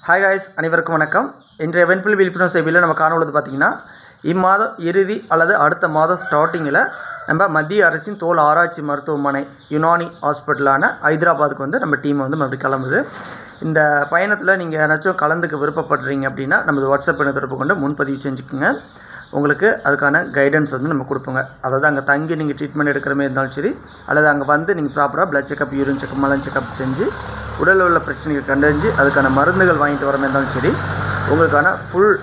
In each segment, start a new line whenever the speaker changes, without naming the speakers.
Hi guys, அனைவருக்கும் வணக்கம். இன்றைய வெண்புலி விழிப்புணர்வு சேவையில் நம்ம காணொலிது பார்த்திங்கன்னா, இம்மாதம் இறுதி அல்லது அடுத்த மாதம் ஸ்டார்டிங்கில் நம்ம மத்திய அரசின் தோல் ஆராய்ச்சி மருத்துவமனை யுனானி ஹாஸ்பிட்டலான ஹைதராபாத்துக்கு வந்து நம்ம டீம் வந்து மறுபடியும் கிளம்புது. இந்த பயணத்தில் நீங்கள் யாராச்சும் கலந்துக்க விருப்பப்படுறீங்க அப்படின்னா நமது வாட்ஸ்அப் எண்ணை தொடர்பு கொண்டு முன்பதிவு செஞ்சுக்கோங்க. உங்களுக்கு அதுக்கான கைடன்ஸ் வந்து நம்ம கொடுப்போங்க. அதாவது அங்கே தங்கி நீங்கள் ட்ரீட்மெண்ட் எடுக்கிற மாதிரி இருந்தாலும் சரி, அல்லது அங்கே வந்து நீங்கள் ப்ராப்பராக பிளட் செக்கப், யூரின் செக்கப், மலம் செக்கப் செஞ்சு உடலில் உள்ள பிரச்சனைகள் கண்டறிஞ்சு அதுக்கான மருந்துகள் வாங்கிட்டு வர மாதிரி இருந்தாலும் சரி, உங்களுக்கான ஃபுல்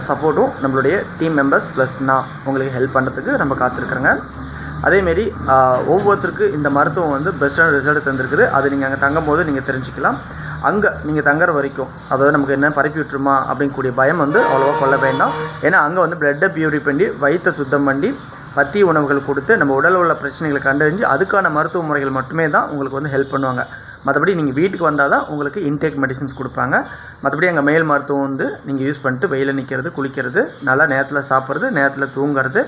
சப்போர்ட்டும் நம்மளுடைய டீம் மெம்பர்ஸ் ப்ளஸ் நான் உங்களுக்கு ஹெல்ப் பண்ணுறதுக்கு நம்ம காத்திருக்கிறோங்க. அதேமாரி ஒவ்வொருத்தருக்கு இந்த மருத்துவம் வந்து பெஸ்ட்டான ரிசல்ட் தந்திருக்குது. அது நீங்கள் அங்கே தங்கும் போது நீங்கள் தெரிஞ்சுக்கலாம். அங்கே நீங்கள் தங்குற வரைக்கும் அதாவது நமக்கு என்ன பரப்பி விட்டுருமா அப்படிங்கக்கூடிய பயம் வந்து அவ்வளோவா கொள்ள வேண்டாம். ஏன்னா அங்கே வந்து பிளட்டை பியூரி பண்ணி வயிற்றை சுத்தம் பண்ணி பத்திய உணவுகள் கொடுத்து நம்ம உடலில் உள்ள பிரச்சனைகளை கண்டறிஞ்சு அதுக்கான மருத்துவ முறைகள் மட்டுமே தான் உங்களுக்கு வந்து ஹெல்ப் பண்ணுவாங்க. மற்றபடி நீங்கள் வீட்டுக்கு வந்தால் தான் உங்களுக்கு இன்டேக் மெடிசின்ஸ் கொடுப்பாங்க. மற்றபடி அங்கே மேல் மருத்துவம் வந்து நீங்கள் யூஸ் பண்ணிட்டு வெயிலில் நிற்கிறது, குளிக்கிறது, நல்லா நேரத்தில் சாப்பிட்றது, நேரத்தில் தூங்குறது,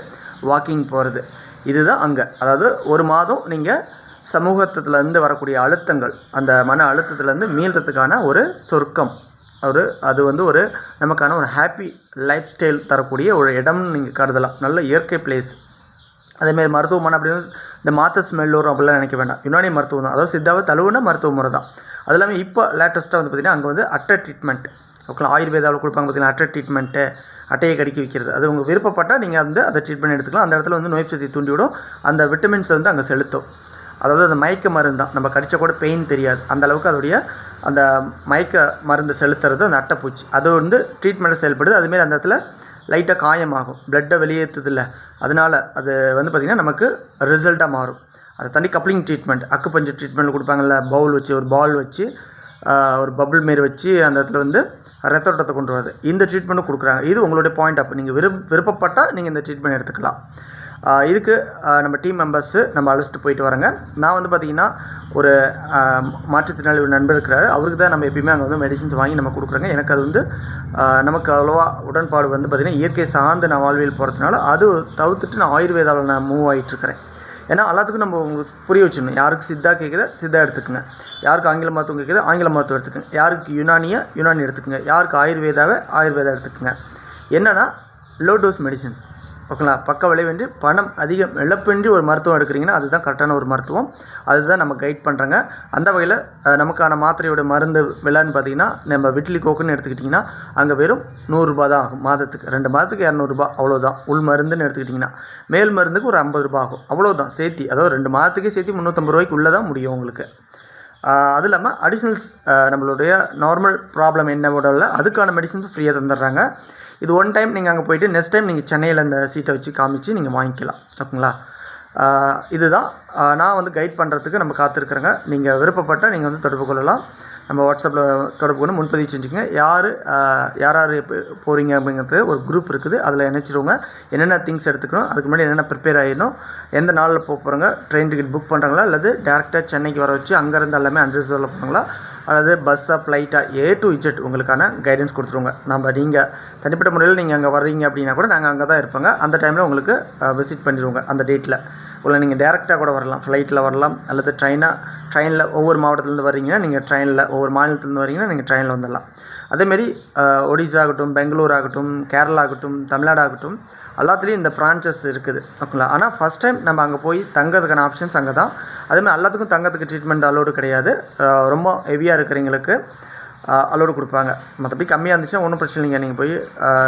வாக்கிங் போகிறது, இதுதான் அங்கே. அதாவது ஒரு மாதம் நீங்கள் சமூகத்திலேருந்து வரக்கூடிய அழுத்தங்கள், அந்த மன அழுத்தத்துலேருந்து மீள்றதுக்கான ஒரு சொர்க்கம், அது வந்து ஒரு நமக்கான ஒரு ஹாப்பி லைஃப் ஸ்டைல் தரக்கூடிய ஒரு இடம்னு நீங்கள் கருதலாம். நல்ல இயற்கை பிளேஸ். அதேமாதிரி மருத்துவமனை அப்படின்னு இந்த மாற்ற ஸ்மெல் வரும் அப்படிலாம் நினைக்க வேண்டாம். யுனானி மருத்துவம் தான், அதாவது சித்தாவை தழுவுன மருத்துவ முறை தான். அது இல்லாமல் இப்போ லேட்டஸ்ட்டாக வந்து பார்த்திங்கன்னா அங்கே வந்து அட்டை ட்ரீட்மெண்ட், ஓகே, ஆயுர்வேதாவில் கொடுப்பாங்க பார்த்திங்கன்னா அட்டை ட்ரீட்மெண்ட்டு, அட்டையை கடிக்க வைக்கிறது. அது உங்கள் விருப்பப்பட்டால் நீங்கள் வந்து அதை ட்ரீட்மெண்ட் எடுத்துக்கலாம். அந்த இடத்துல வந்து நோய் சக்தி தூண்டிவிடும், அந்த விட்டமின்ஸ் வந்து அங்கே செலுத்தும். அதாவது அந்த மயக்க மருந்து தான், நம்ம கடித்த கூட பெயின் தெரியாது, அந்தளவுக்கு அதோடைய அந்த மயக்க மருந்து செலுத்துறது அந்த அட்டைப்பூச்சி, அது வந்து ட்ரீட்மெண்ட்டை செயல்படுது. அதுமாரி அந்த இடத்துல லைட்டாக காயமாகும், பிளட்டை வெளியேற்றுது இல்லை, அதனால் அது வந்து பார்த்திங்கன்னா நமக்கு ரிசல்ட்டாக மாறும். அதை தாண்டி கப்ளிங் ட்ரீட்மெண்ட், அக்குபஞ்சர் ட்ரீட்மெண்ட் கொடுப்பாங்கல்ல, பவுல் வச்சு ஒரு பால் வச்சு ஒரு பபுள் மாரி வச்சு அந்த இடத்துல வந்து ரத்த ஓட்டத்தை கொண்டு வரது, இந்த ட்ரீட்மெண்ட்டும் கொடுக்குறாங்க. இது உங்களுடைய பாயிண்ட் ஆஃப், நீங்கள் விருப்பப்பட்டால் நீங்கள் இந்த ட்ரீட்மெண்ட் எடுத்துக்கலாம். இதுக்கு நம்ம டீம் மெம்பர்ஸு நம்ம அழைச்சிட்டு போயிட்டு வரோங்க. நான் வந்து பார்த்திங்கன்னா ஒரு மாற்றுத்திறனாளி ஒரு நண்பர் இருக்கிறாரு, அவருக்கு தான் நம்ம எப்பயுமே அங்கே வந்து மெடிசின்ஸ் வாங்கி நம்ம கொடுக்குறோங்க. எனக்கு அது வந்து நமக்கு அவ்வளோவா உடன்பாடு வந்து பார்த்திங்கன்னா இயற்கை சார்ந்து நான் வாழ்வியல் போகிறதுனால அது தவிர்த்துட்டு நான் ஆயுர்வேதாவில் நான் மூவ் ஆகிட்டுருக்கிறேன். ஏன்னா எல்லாத்துக்கும் நம்ம உங்களுக்கு புரிய வச்சிடணும். யாருக்கு சித்தா கேட்குதோ சித்தா எடுத்துக்கோங்க, யாருக்கு ஆங்கில மருத்துவம் கேட்குதோ ஆங்கில மருத்துவம் எடுத்துக்கோங்க, யாருக்கு யுனானி எடுத்துக்கோங்க, யாருக்கு ஆயுர்வேதா எடுத்துக்கோங்க. என்னென்னா லோ டோஸ் மெடிசின்ஸ், ஓகேங்களா, பக்க விளைவின்றி பணம் அதிகம் இழப்பின்றி ஒரு மருத்துவம் எடுக்கிறீங்கன்னா அதுதான் கரெக்டான ஒரு மருத்துவம். அதுதான் நம்ம கைட் பண்ணுறோங்க. அந்த வகையில் நமக்கான மாத்திரையோட மருந்து விலைன்னு பார்த்திங்கன்னா நம்ம விட்லி கோக்குன்னு எடுத்துக்கிட்டிங்கன்னா அங்கே வெறும் 100 ரூபா தான் ஆகும் மாதத்துக்கு. 2 மாதத்துக்கு 200 ரூபா, அவ்வளோதான். உள் மருந்துன்னு எடுத்துக்கிட்டிங்கன்னா மேல் மருந்துக்கு ஒரு 50 ரூபா ஆகும், அவ்வளோதான் சேர்த்தி. அதாவது 2 மாதத்துக்கே சேர்த்தி 350 ரூபாய்க்குள்ளே தான் முடியும் உங்களுக்கு. அது இல்லாமல் அடிஷ்னல்ஸ் நம்மளுடைய நார்மல் ப்ராப்ளம் என்ன உடலில் அதுக்கான மெடிசன்ஸ் ஃப்ரீயாக தந்துடுறாங்க. இது ஒன் டைம் நீங்கள் அங்கே போய்ட்டு நெக்ஸ்ட் டைம் நீங்கள் சென்னையில் அந்த சீட்டை வச்சு காமிச்சு நீங்கள் வாங்கிக்கலாம், ஓகேங்களா. இதுதான் நான் வந்து கைட் பண்ணுறதுக்கு நம்ம காத்திருக்கிறேங்க. நீங்கள் விருப்பப்பட்டால் நீங்கள் வந்து தொடர்பு கொள்ளலாம். நம்ம வாட்ஸ்அப்பில் தொடர்பு கொண்டு முன்பதிவு செஞ்சுக்கோங்க. யார் எப்போ போகிறீங்க அப்படிங்கிறது ஒரு குரூப் இருக்குது, அதில் இணைச்சிடுவோங்க. என்னென்ன திங்ஸ் எடுத்துக்கணும், அதுக்கு முன்னாடி என்னென்ன ப்ரிப்பேர் ஆகிடணும், எந்த நாளில் போகிறாங்க, ட்ரெயின் டிக்கெட் புக் பண்ணுறாங்களா, அல்லது டேரெக்டாக சென்னைக்கு வர வச்சு அங்கேருந்து எல்லாமே அன்ரிசர்வில் போகிறாங்களா, அல்லது பஸ்ஸாக ஃப்ளைட்டாக A to Z உங்களுக்கான கைடன்ஸ் கொடுத்துருவோங்க. நீங்கள் தனிப்பட்ட முறையில் நீங்கள் அங்கே வர்றீங்க அப்படின்னா கூட நாங்கள் அங்கே தான் இருப்போங்க. அந்த டைமில் உங்களுக்கு விசிட் பண்ணிடுவோங்க. அந்த டேட்டில் உங்களை நீங்கள் டேரெக்டாக கூட வரலாம், ஃப்ளைட்டில் வரலாம், அல்லது ட்ரெயினில் ஒவ்வொரு மாவட்டத்துலேருந்து வர்றீங்கன்னா நீங்கள் ட்ரெயினில், ஒவ்வொரு மாநிலத்துலேருந்து வரீங்கன்னா நீங்கள் ட்ரெயினில் வந்துடலாம். அதேமாரி ஒடிசா ஆகட்டும், பெங்களூர் ஆகட்டும், கேரளா ஆகட்டும், தமிழ்நாடு ஆகட்டும், எல்லாத்துலேயும் இந்த பிரான்ச்சஸ் இருக்குது, ஓகேங்களா. ஆனால் ஃபஸ்ட் டைம் நம்ம அங்கே போய் தங்கிறதுக்கான ஆப்ஷன்ஸ் அங்கே தான். அதேமாதிரி எல்லாத்துக்கும் தங்கத்துக்கு ட்ரீட்மெண்ட் அலோடு கிடையாது. ரொம்ப ஹெவியாக இருக்கிறவங்களுக்கு அலோடு கொடுப்பாங்க. மற்றபடி கம்மியாக இருந்துச்சுன்னா ஒன்றும் பிரச்சனை இல்லைங்க, நீங்கள் போய்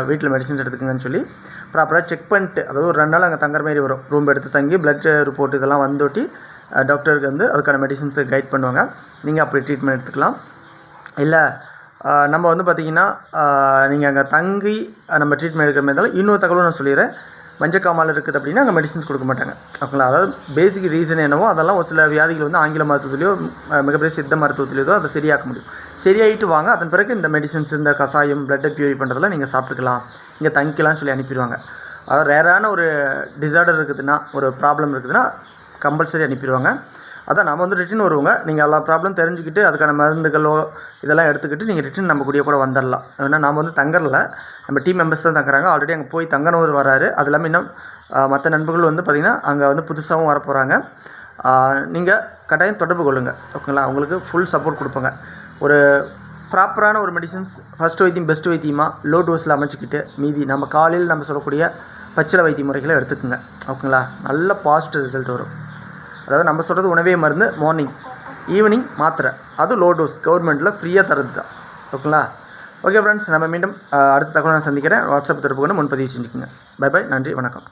வீட்டில் மெடிசின்ஸ் எடுத்துக்கங்கன்னு சொல்லி ப்ராப்பராக செக் பண்ணிட்டு, அதாவது ஒரு 2 நாள் அங்கே தங்குற மாதிரி வரும். ரூம் எடுத்து தங்கி பிளட் ரிப்போர்ட் இதெல்லாம் வந்துவிட்டு டாக்டருக்கு வந்து அதுக்கான மெடிசின்ஸை கைட் பண்ணுவாங்க. நீங்கள் அப்படி ட்ரீட்மெண்ட் எடுத்துக்கலாம். இல்லை நம்ம வந்து பார்த்திங்கன்னா நீங்கள் அங்கே தங்கி நம்ம ட்ரீட்மெண்ட் எடுக்கிற மாதிரி இருந்தாலும் இன்னொரு தகவலும் நான் சொல்லிடுறேன். மஞ்சக்காமால் இருக்குது அப்படின்னா அங்கே மெடிசின்ஸ் கொடுக்க மாட்டாங்க, ஓகேங்களா. அதாவது பேசிக் ரீசன் என்னவோ அதெல்லாம் ஒரு சில வியாதிகள் வந்து ஆங்கில மருத்துவத்திலையோ மிகப்பெரிய சித்த மருத்துவத்திலையோ தான் அதை சரியாக்க முடியும். சரியாயிட்டு வாங்க, அதன் பிறகு இந்த மெடிசின்ஸ், இந்த கசாயம், பிளட்டை பியூரி பண்ணுறதெல்லாம் நீங்கள் சாப்பிட்டுக்கலாம், இங்கே தங்கிக்கலாம்னு சொல்லி அனுப்பிடுவாங்க. அதாவது ரேரான ஒரு டிசார்டர் இருக்குதுன்னா, ஒரு ப்ராப்ளம் இருக்குதுன்னா கம்பல்சரி அனுப்பிடுவாங்க. அதான் நம்ம வந்து ரிட்டன் வருவோங்க. நீங்கள் எல்லா ப்ராப்ளம் தெரிஞ்சுக்கிட்டு அதுக்கான மருந்துகளோ இதெல்லாம் எடுத்துக்கிட்டு நீங்கள் ரிட்டன் நம்ம கூட வந்துடலாம். ஏன்னா நாம் வந்து தங்கரில் நம்ம டீம் மெம்பர்ஸ் தான் தங்குறாங்க. ஆல்ரெடி அங்கே போய் தங்கனவர் வராரு. அது இல்லாமல் இன்னும் மற்ற நண்பர்கள் வந்து பார்த்திங்கன்னா அங்கே வந்து புதுசாகவும் வரப்போகிறாங்க. நீங்கள் கட்டாயம் தொடர்பு கொள்ளுங்கள், ஓகேங்களா. உங்களுக்கு ஃபுல் சப்போர்ட் கொடுப்பாங்க. ஒரு ப்ராப்பரான ஒரு மெடிசன்ஸ் ஃபஸ்ட்டு வைத்தியம் பெஸ்ட்டு வைத்தியமாக லோ டோஸில் அமைச்சிக்கிட்டு மீதி நம்ம காலையில் நம்ம சொல்லக்கூடிய பச்சிலை வைத்திய முறைகளை எடுத்துக்கோங்க. ஓகேங்களா? நல்ல பாசிட்டிவ் ரிசல்ட் வரும். அதாவது நம்ம சொல்கிறது உணவே மருந்து, மார்னிங் ஈவினிங் மாத்திரை, அது லோ டோஸ் கவர்மெண்ட்டில் ஃப்ரீயாக தரது தான். ஓகேங்களா? ஓகே ஃப்ரெண்ட்ஸ், நம்ம மீண்டும் அடுத்த தகவலை நான் சந்திக்கிறேன். வாட்ஸ்அப் தொடர்பு கொண்டு முன்பதிவு செஞ்சுக்கோங்க. பை பை, நன்றி, வணக்கம்.